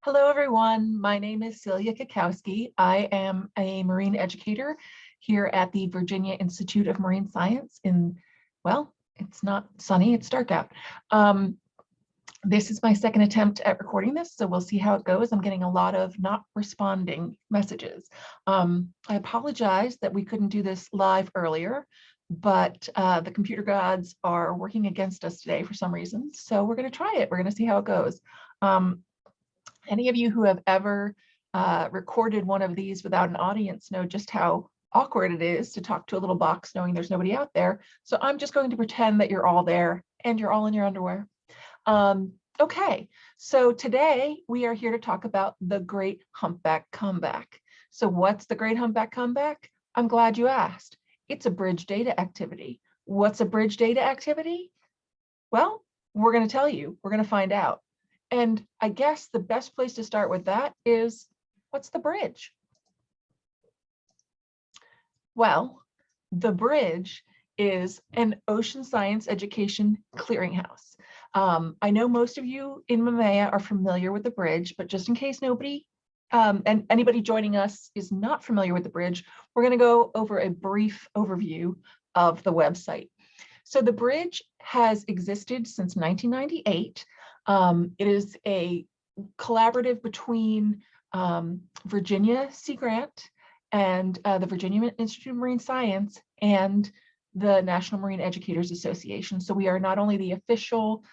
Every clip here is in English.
Hello, everyone. My name is Celia Kakowski. I am a marine educator here at the Virginia Institute of Marine Science well, it's not sunny, it's dark out. This is my second attempt at recording this, so we'll see how it goes. I'm getting a lot of not responding messages. I apologize that we couldn't do this live earlier, but the computer gods are working against us today for some reason. So we're going to try it. We're going to see how it goes. Any of you who have ever recorded one of these without an audience know just how awkward it is to talk to a little box knowing there's nobody out there. So I'm just going to pretend that you're all there and you're all in your underwear. Okay, so today we are here to talk about the Great Humpback Comeback. So what's the Great Humpback Comeback? I'm glad you asked. It's a bridge data activity. What's a bridge data activity? Well, we're going to tell you. We're going to find out. And I guess the best place to start with that is, what's the bridge? Well, the bridge is an ocean science education clearinghouse. I know most of you in Mamaea are familiar with the bridge, but just in case nobody and anybody joining us is not familiar with the bridge, we're going to go over a brief overview of the website. So the bridge has existed since 1998. It is a collaborative between Virginia Sea Grant and the Virginia Institute of Marine Science and the National Marine Educators Association. So we are not only the official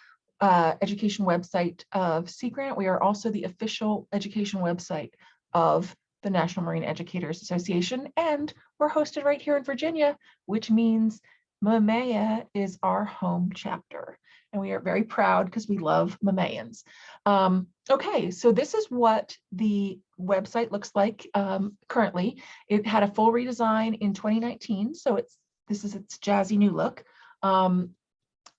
education website of Sea Grant, we are also the official education website of the National Marine Educators Association. And we're hosted right here in Virginia, which means Mamaea is our home chapter. And we are very proud because we love Mamaeans. Okay, so this is what the website looks like currently. It had a full redesign in 2019, so this is its jazzy new look. And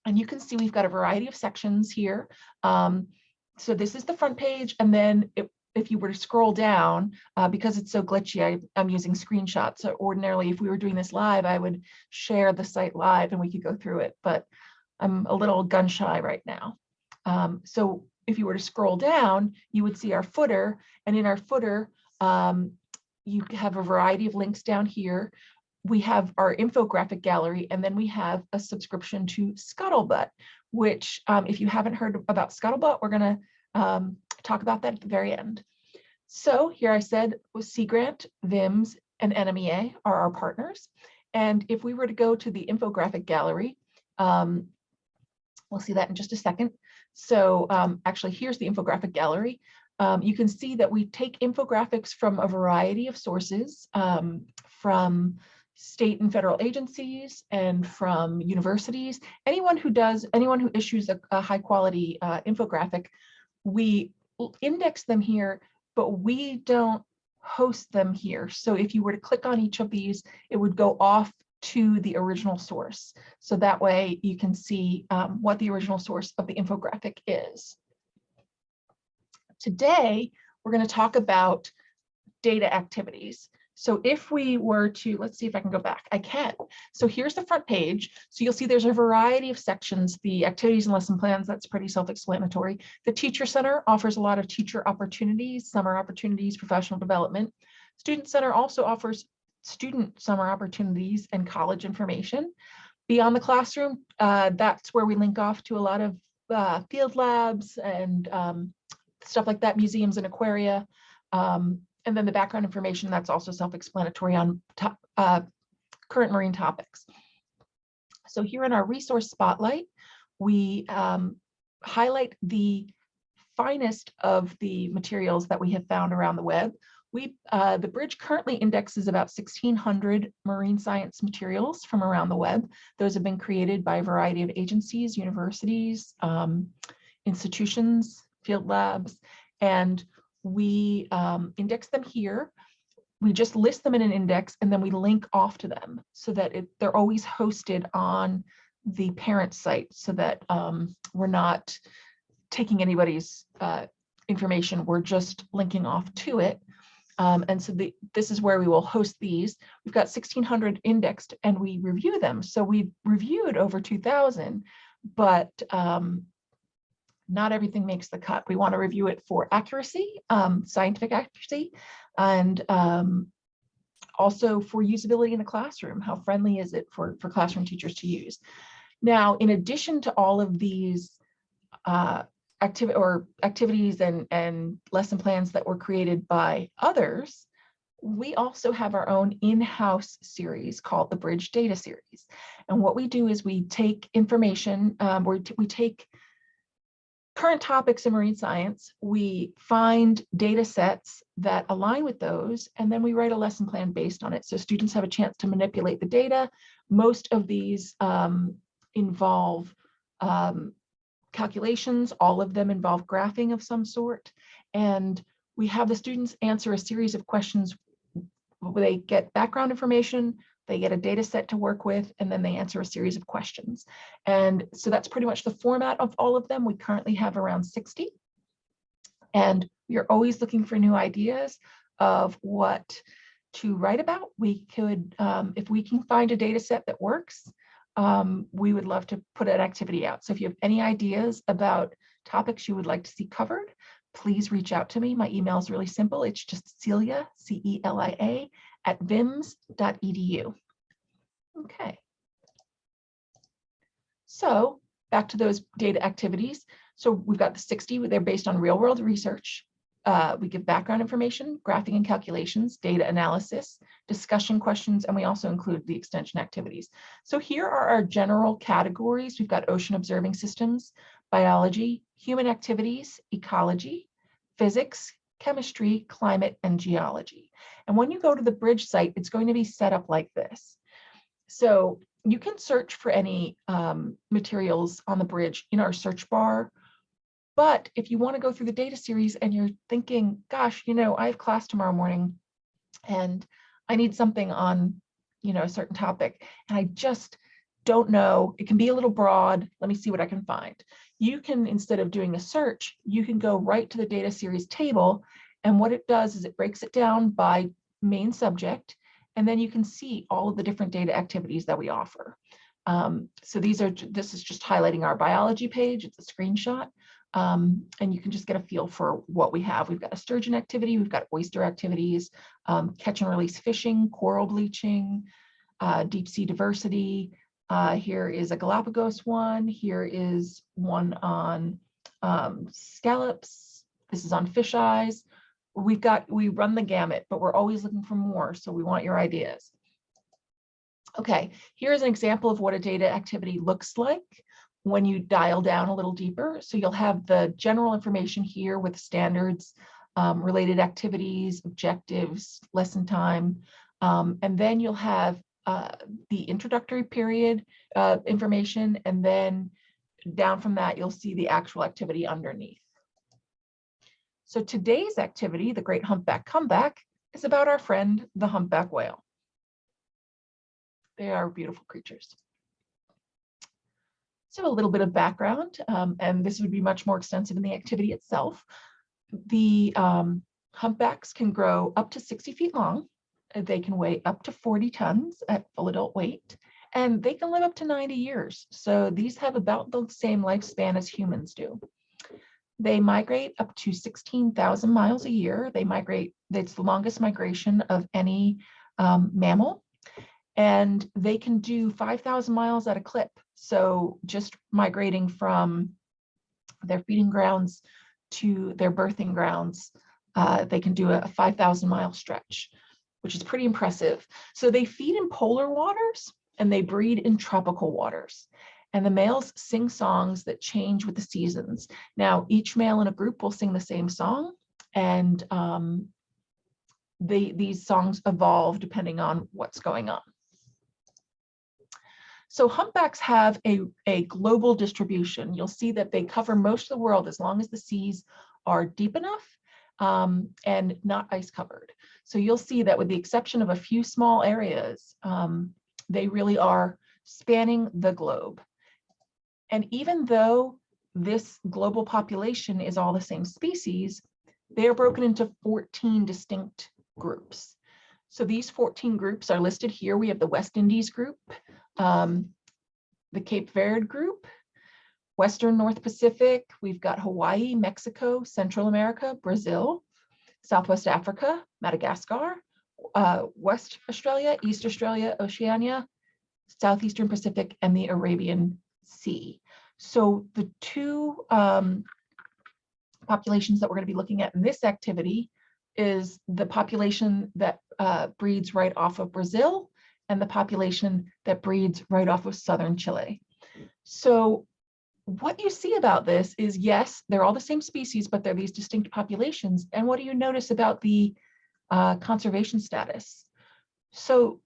you can see we've got a variety of sections here. So this is the front page, and then if you were to scroll down, because it's so glitchy, I'm using screenshots. So ordinarily, if we were doing this live, I would share the site live and we could go through it, but I'm a little gun shy right now. So if you were to scroll down, you would see our footer, and in our footer, you have a variety of links down here. We have our infographic gallery, and then we have a subscription to Scuttlebutt, which if you haven't heard about Scuttlebutt, we're going to talk about that at the very end. So here I said with Sea Grant, VIMS, and NMEA are our partners. And if we were to go to the infographic gallery, we'll see that in just a second. So actually, here's the infographic gallery. You can see that we take infographics from a variety of sources, from state and federal agencies and from universities. Anyone who issues a high quality infographic, we index them here, but we don't host them here. So if you were to click on each of these, it would go off to the original source. So that way you can see what the original source of the infographic is. Today, we're going to talk about data activities. So if we were to, let's see if I can go back. I can. So here's the front page. So you'll see there's a variety of sections. The activities and lesson plans, that's pretty self-explanatory. The Teacher Center offers a lot of teacher opportunities, summer opportunities, professional development. Student Center also offers student summer opportunities and college information. Beyond the classroom, that's where we link off to a lot of field labs and stuff like that, museums and aquaria. And then the background information, that's also self-explanatory on current marine topics. So here in our resource spotlight, we highlight the finest of the materials that we have found around the web. The bridge currently indexes about 1,600 marine science materials from around the web. Those have been created by a variety of agencies, universities, institutions, field labs, and we index them here. We just list them in an index, and then we link off to them so that they're always hosted on the parent site, so that we're not taking anybody's information, we're just linking off to it. And so this is where we will host these. We've got 1,600 indexed, and we review them. So we've reviewed over 2,000, but not everything makes the cut. We want to review it for accuracy, scientific accuracy, and also for usability in the classroom. How friendly is it for classroom teachers to use? Now, in addition to all of these activities and lesson plans that were created by others, we also have our own in-house series called the Bridge Data Series. And what we do is we take information, we take current topics in marine science, we find data sets that align with those, and then we write a lesson plan based on it. So students have a chance to manipulate the data. Most of these involve calculations. All of them involve graphing of some sort. And we have the students answer a series of questions. They get background information, they get a data set to work with, and then they answer a series of questions. And so that's pretty much the format of all of them. We currently have around 60. And we are always looking for new ideas of what to write about. We could, if we can find a data set that works, we would love to put an activity out. So if you have any ideas about topics you would like to see covered, please reach out to me. My email is really simple. It's just Celia, C-E-L-I-A, @vims.edu. Okay. So back to those data activities. So we've got the 60, they're based on real world research. We give background information, graphing and calculations, data analysis, discussion questions, and we also include the extension activities. So here are our general categories. We've got ocean observing systems, biology, human activities, ecology, physics, chemistry, climate, and geology. And when you go to the Bridge site, it's going to be set up like this. So you can search for any materials on the Bridge in our search bar. But if you want to go through the data series and you're thinking, gosh, you know, I have class tomorrow morning and I need something on, you know, a certain topic, and I just don't know, it can be a little broad. Let me see what I can find. You can, instead of doing a search, you can go right to the data series table. And what it does is it breaks it down by main subject. And then you can see all of the different data activities that we offer. So this is just highlighting our biology page. It's a screenshot. And you can just get a feel for what we have. We've got a sturgeon activity, we've got oyster activities, catch and release fishing, coral bleaching, deep sea diversity. Here is a Galapagos one. Here is one on scallops. This is on fish eyes. We run the gamut, but we're always looking for more. So we want your ideas. Okay, here's an example of what a data activity looks like when you dial down a little deeper. So you'll have the general information here with standards, related activities, objectives, lesson time, and then you'll have the introductory period information, and then down from that, you'll see the actual activity underneath. So today's activity, the Great Humpback Comeback, is about our friend, the humpback whale. They are beautiful creatures. So a little bit of background, and this would be much more extensive in the activity itself. The humpbacks can grow up to 60 feet long. They can weigh up to 40 tons at full adult weight, and they can live up to 90 years. So these have about the same lifespan as humans do. They migrate up to 16,000 miles a year. They migrate, it's the longest migration of any mammal. And they can do 5,000 miles at a clip. So just migrating from their feeding grounds to their birthing grounds, they can do a 5,000-mile stretch, which is pretty impressive. So they feed in polar waters and they breed in tropical waters. And the males sing songs that change with the seasons. Now, each male in a group will sing the same song, and these songs evolve depending on what's going on. So humpbacks have a global distribution. You'll see that they cover most of the world as long as the seas are deep enough and not ice covered. So you'll see that with the exception of a few small areas, they really are spanning the globe. And even though this global population is all the same species, they are broken into 14 distinct groups. So these 14 groups are listed here. We have the West Indies group, the Cape Verde group, Western North Pacific, we've got Hawaii, Mexico, Central America, Brazil, Southwest Africa, Madagascar, West Australia, East Australia, Oceania, Southeastern Pacific, and the Arabian Sea. So the two populations that we're going to be looking at in this activity is the population that breeds right off of Brazil and the population that breeds right off of southern Chile. So what you see about this is, yes, they're all the same species, but they're these distinct populations. And what do you notice about the conservation status? So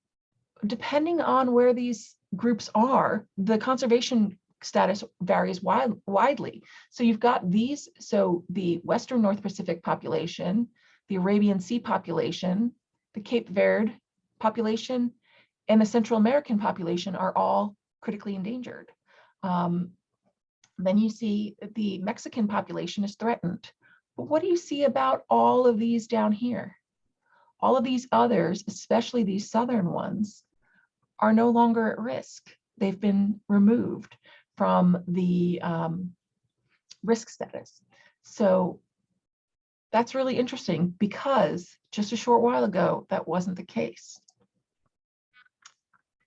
depending on where these groups are, the conservation status varies widely. So you've got these, so the Western North Pacific population, the Arabian Sea population, the Cape Verde population, and the Central American population are all critically endangered. Then you see the Mexican population is threatened. But what do you see about all of these down here? All of these others, especially these southern ones, are no longer at risk. They've been removed from the risk status. So that's really interesting because just a short while ago, that wasn't the case.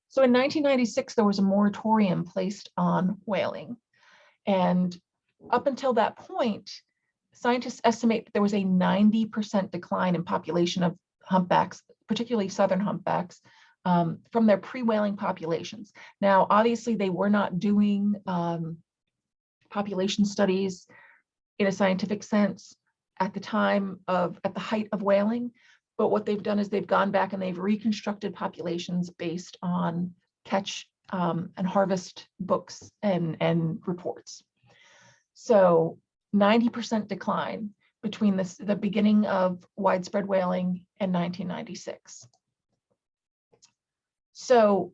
So in 1996, there was a moratorium placed on whaling. And up until that point, scientists estimate that there was a 90% decline in population of humpbacks, particularly southern humpbacks, from their pre-whaling populations. Now, obviously, they were not doing population studies in a scientific sense at the height of whaling, but what they've done is they've gone back and they've reconstructed populations based on catch and harvest books and reports. So 90% decline between the beginning of widespread whaling and 1996. So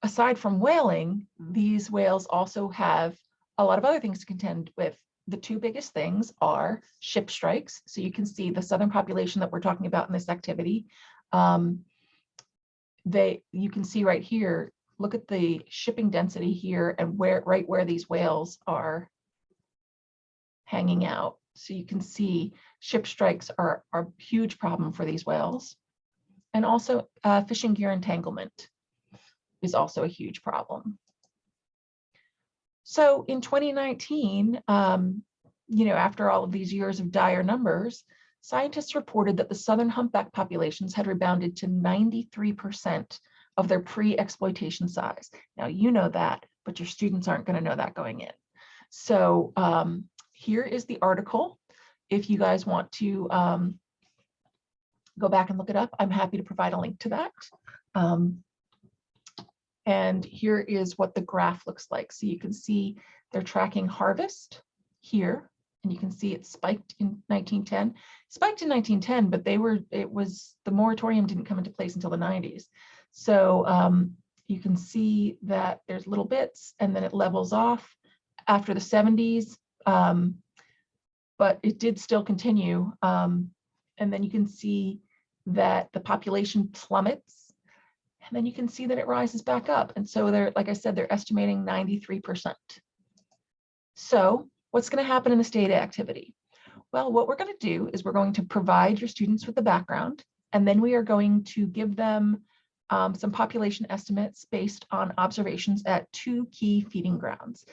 aside from whaling, these whales also have a lot of other things to contend with. The two biggest things are ship strikes. So you can see the southern population that we're talking about in this activity. You can see right here, look at the shipping density here and right where these whales are hanging out. So you can see ship strikes are a huge problem for these whales. And also fishing gear entanglement is also a huge problem. So in 2019, after all of these years of dire numbers, scientists reported that the southern humpback populations had rebounded to 93% of their pre-exploitation size. Now, you know that, but your students aren't going to know that going in. So here is the article. If you guys want to go back and look it up, I'm happy to provide a link to that. And here is what the graph looks like. So you can see they're tracking harvest here, and you can see it spiked in 1910. Spiked in 1910, but the moratorium didn't come into place until the 90s. So you can see that there's little bits and then it levels off after the 70s, but it did still continue. And then you can see that the population plummets, and then you can see that it rises back up. And so they're, like I said, they're estimating 93%. So what's going to happen in this data activity? Well, what we're going to do is we're going to provide your students with the background, and then we are going to give them some population estimates based on observations at two key feeding grounds.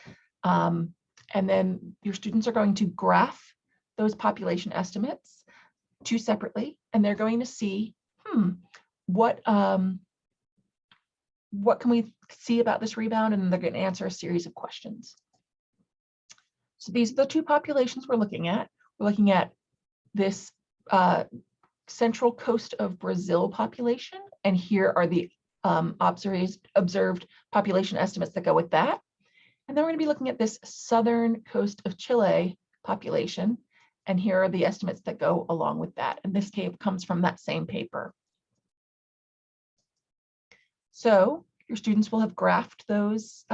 And then your students are going to graph those population estimates two separately, and they're going to see, what can we see about this rebound? And they're going to answer a series of questions. So these are the two populations we're looking at. We're looking at this central coast of Brazil population, and here are the observed population estimates that go with that. And then we're going to be looking at this southern coast of Chile population, and here are the estimates that go along with that. And this comes from that same paper. So your students will have graphed those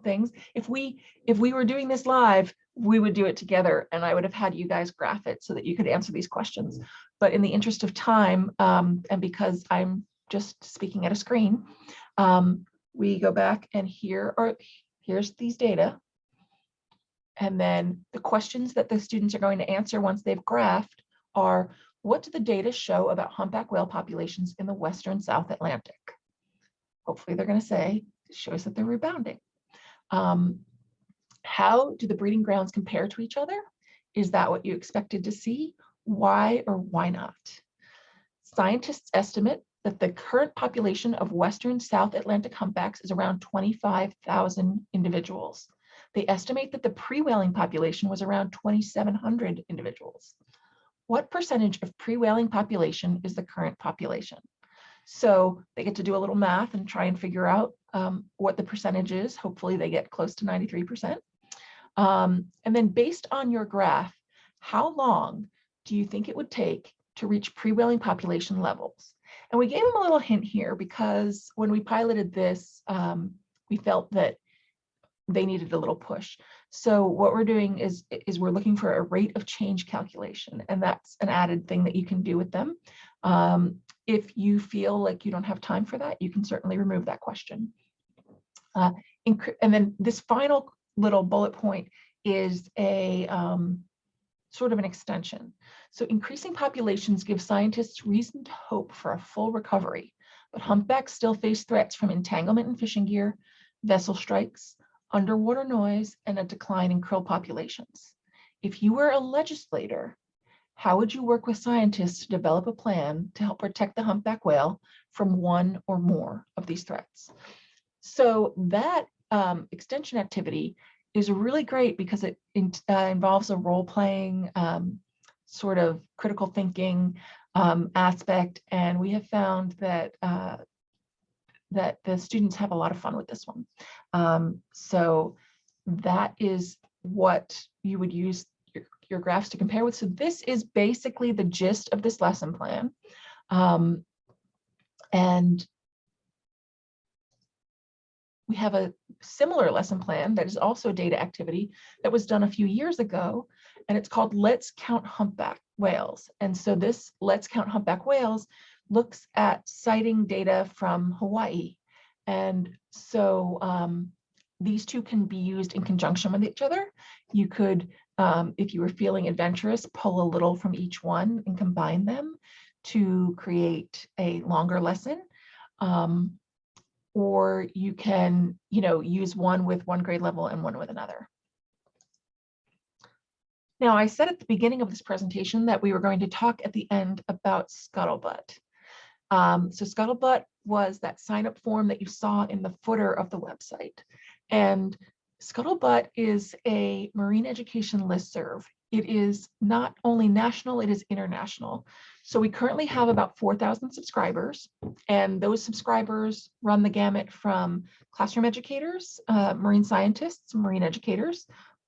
things. If we were doing this live, we would do it together, and I would have had you guys graph it so that you could answer these questions. But in the interest of time, and because I'm just speaking at a screen, we go back and here's these data. And then the questions that the students are going to answer once they've graphed are, what do the data show about humpback whale populations in the Western South Atlantic? Hopefully they're going to say, it shows that they're rebounding. How do the breeding grounds compare to each other? Is that what you expected to see? Why or why not? Scientists estimate that the current population of Western South Atlantic humpbacks is around 25,000 individuals. They estimate that the pre-whaling population was around 2,700 individuals. What percentage of pre-whaling population is the current population? So they get to do a little math and try and figure out what the percentage is. Hopefully they get close to 93%. And then based on your graph, how long do you think it would take to reach pre-whaling population levels? And we gave them a little hint here because when we piloted this, we felt that they needed a little push. So what we're doing is we're looking for a rate of change calculation, and that's an added thing that you can do with them. If you feel like you don't have time for that, you can certainly remove that question. And then this final little bullet point is a sort of an extension. So increasing populations give scientists reason to hope for a full recovery, but humpbacks still face threats from entanglement in fishing gear, vessel strikes, underwater noise, and a decline in krill populations. If you were a legislator, how would you work with scientists to develop a plan to help protect the humpback whale from one or more of these threats? So that extension activity is really great because it involves a role-playing sort of critical thinking aspect, and we have found that that the students have a lot of fun with this one. So that is what you would use your graphs to compare with. So this is basically the gist of this lesson plan. And we have a similar lesson plan that is also a data activity that was done a few years ago, and it's called Let's Count Humpback Whales. And so this Let's Count Humpback Whales looks at sighting data from Hawaii. And so these two can be used in conjunction with each other. You could, if you were feeling adventurous, pull a little from each one and combine them to create a longer lesson. Or you can, use one with one grade level and one with another. Now, I said at the beginning of this presentation that we were going to talk at the end about Scuttlebutt. So Scuttlebutt was that sign-up form that you saw in the footer of the website. And Scuttlebutt is a marine education listserv. It is not only national, it is international. So we currently have about 4,000 subscribers, and those subscribers run the gamut from classroom educators, marine scientists, marine educators,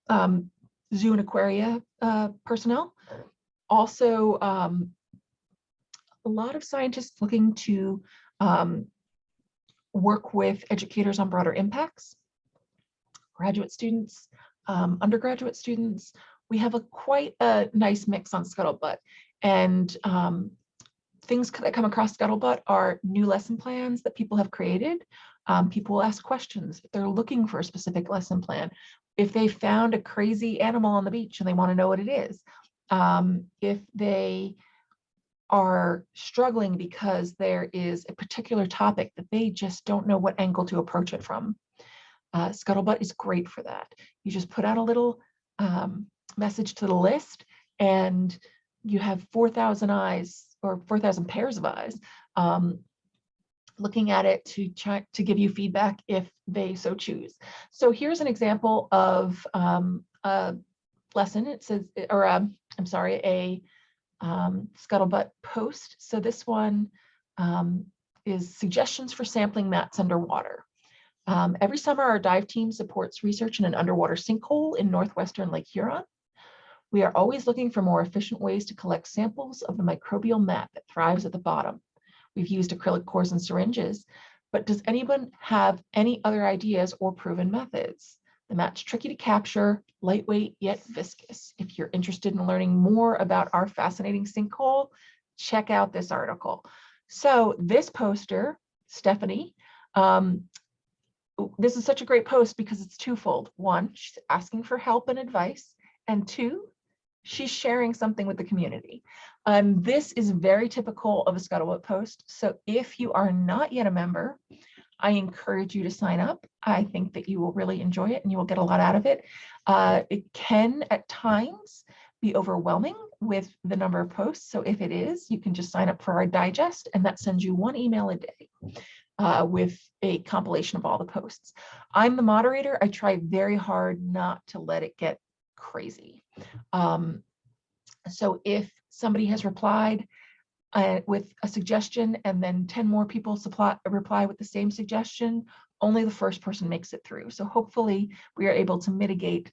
zoo and aquaria personnel. Also, a lot of scientists looking to work with educators on broader impacts, graduate students, undergraduate students. We have quite a nice mix on Scuttlebutt, and things that come across Scuttlebutt are new lesson plans that people have created. People will ask questions if they're looking for a specific lesson plan, if they found a crazy animal on the beach and they want to know what it is, if they are struggling because there is a particular topic that they just don't know what angle to approach it from. Scuttlebutt is great for that. You just put out a little message to the list, and you have 4,000 eyes or 4,000 pairs of eyes looking at it to try to give you feedback if they so choose. So here's an example of a lesson. It says, or I'm sorry, a Scuttlebutt post. So this one is suggestions for sampling mats underwater. Every summer, our dive team supports research in an underwater sinkhole in northwestern Lake Huron. We are always looking for more efficient ways to collect samples of the microbial mat that thrives at the bottom. We've used acrylic cores and syringes, but does anyone have any other ideas or proven methods? The mat's tricky to capture, lightweight yet viscous. If you're interested in learning more about our fascinating sinkhole, check out this article. So this poster, Stephanie, this is such a great post because it's twofold. One, she's asking for help and advice, and two, she's sharing something with the community. This is very typical of a Scuttlebutt post. So if you are not yet a member, I encourage you to sign up. I think that you will really enjoy it and you will get a lot out of it. It can at times be overwhelming with the number of posts. So if it is, you can just sign up for our digest, and that sends you one email a day with a compilation of all the posts. I'm the moderator. I try very hard not to let it get crazy. So if somebody has replied with a suggestion and then 10 more people reply with the same suggestion, only the first person makes it through. So hopefully we are able to mitigate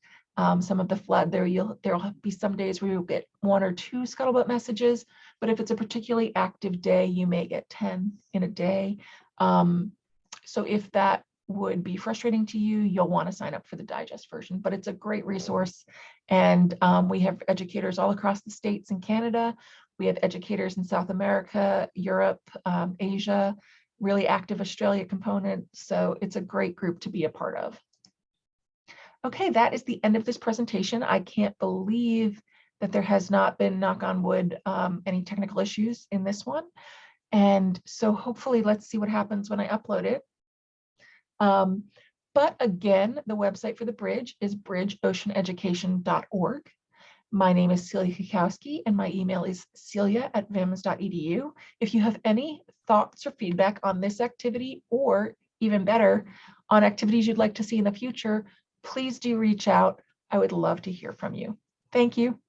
some of the flood. There will be some days where you'll get 1 or 2 Scuttlebutt messages, but if it's a particularly active day, you may get 10 in a day. So if that would be frustrating to you, you'll want to sign up for the digest version, but it's a great resource. And we have educators all across the States and Canada. We have educators in South America, Europe, Asia, really active Australia component. So it's a great group to be a part of. Okay, that is the end of this presentation. I can't believe that there has not been, knock on wood, any technical issues in this one. And so hopefully, let's see what happens when I upload it. But again, the website for the bridge is bridgeoceaneducation.org. My name is Celia Kukowski, and my email is celia@vims.edu. If you have any thoughts or feedback on this activity, or even better, on activities you'd like to see in the future, please do reach out. I would love to hear from you. Thank you.